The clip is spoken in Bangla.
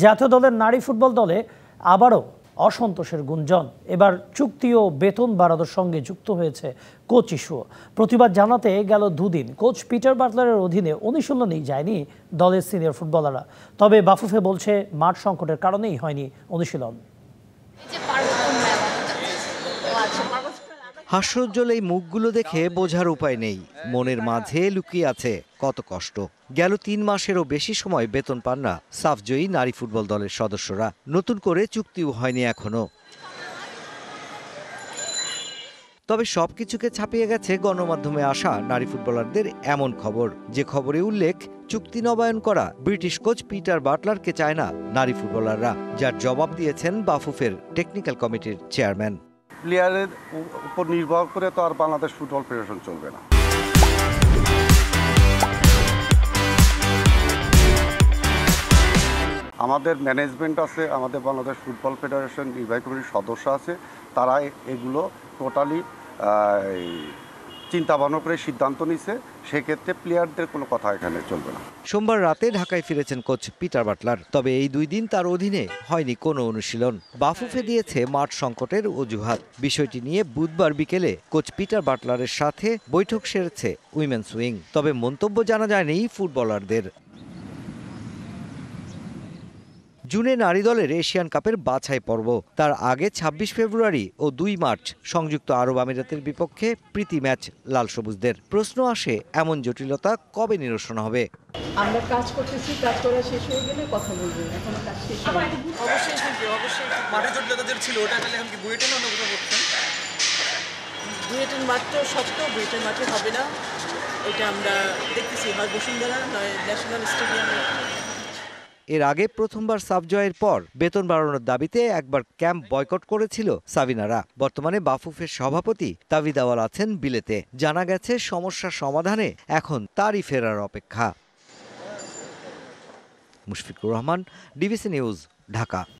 জাতীয় দলের নারী ফুটবল দলে আবারও অসন্তোষের গুঞ্জন। এবার চুক্তি ও বেতন বাড়ানোর সঙ্গে যুক্ত হয়েছে কোচ ইস্যু। প্রতিবাদ জানাতে গেল দুদিন কোচ পিটার বাটলারের অধীনে অনুশীলনেই যায়নি দলের সিনিয়র ফুটবলাররা। তবে বাফুফে বলছে মাঠ সংকটের কারণেই হয়নি অনুশীলন। হাস্যোজ্জ্বল এই মুখগুলো দেখে বোঝার উপায় নেই মনের মাঝে লুকিয়ে আছে কত কষ্ট। গেল ৩ মাসেরও বেশি সময় বেতন পান না সাফজয়ী নারী ফুটবল দলের সদস্যরা। নতুন করে চুক্তিও হয়নি এখনো। তবে সবকিছুকে ছাপিয়ে গেছে গণমাধ্যমে আসা নারী ফুটবলারদের এমন খবর, যে খবরে উল্লেখ চুক্তি নবায়ন করা ব্রিটিশ কোচ পিটার বাটলারকে চায় না নারী ফুটবলাররা, যার জবাব দিয়েছেন বাফুফের টেকনিক্যাল কমিটির চেয়ারম্যান। প্লেয়ারের উপর নির্ভর করে তো আর বাংলাদেশ ফুটবল ফেডারেশন চলবে না। আমাদের ম্যানেজমেন্ট আছে, আমাদের বাংলাদেশ ফুটবল ফেডারেশন নির্বাহী কমিটির সদস্য আছে, তারা এগুলো টোটালি চিন্তা ভাবনা করে সিদ্ধান্ত নিছে। সেক্ষেত্রে প্লেয়ারদের কোনো কথা এখানে চলবে না। সোমবার রাতে ঢাকায় ফিরেছেন কোচ পিটার বাটলার। তবে এই 2 দিন তার অধীনে হয়নি কোনো অনুশীলন। বাফুফে দিয়েছে মাঠ সংকটের অজুহাত। বিষয়টি নিয়ে বুধবার বিকেলে কোচ পিটার বাটলারের সাথে বৈঠক সেরেছে উইমেন্স উইং। তবে মন্তব্য জানা যায়নি ফুটবলারদের। জুনে নারী দলের এশিয়ান কাপের বাছাই পর্ব, তার আগে ২৬ ফেব্রুয়ারি ও ২ মার্চ সংযুক্ত আরব আমিরাতের বিপক্ষে প্রীতি ম্যাচ লাল সবুজদের। প্রশ্ন আসে, এমন জটিলতা কবে নিরসন হবে? আমরা কাজ করতেছি, কাজ করা শেষ হয়ে গেলে কথা বলবো। এখন কাজ শেষ হয়নি। অবশ্যই মাঠে জটিলতা ছিল, ওটা তাহলে এখন কি বুয়েটেন অন্য কোথাও করছেন? বুয়েটেন মাঠ তো শক্ত, বুয়েটেন মাঠে হবে না। এটা আমরা দেখতেছি, হয় বসুন্ধরা নয় ন্যাশনাল স্টেডিয়ামে। এর আগে প্রথমবার সাফ জয়ের পর বেতন বাড়ানোর দাবিতে একবার ক্যাম্প বয়কট করেছিল সাবিনারা। বর্তমানে বাফুফের সভাপতি তাবিদ আওয়াল আছেন বিলেতে। জানা গেছে সমস্যার সমাধানে এখন তারই ফেরার অপেক্ষা। Mushfiqur Rahman, DBC news, Dhaka.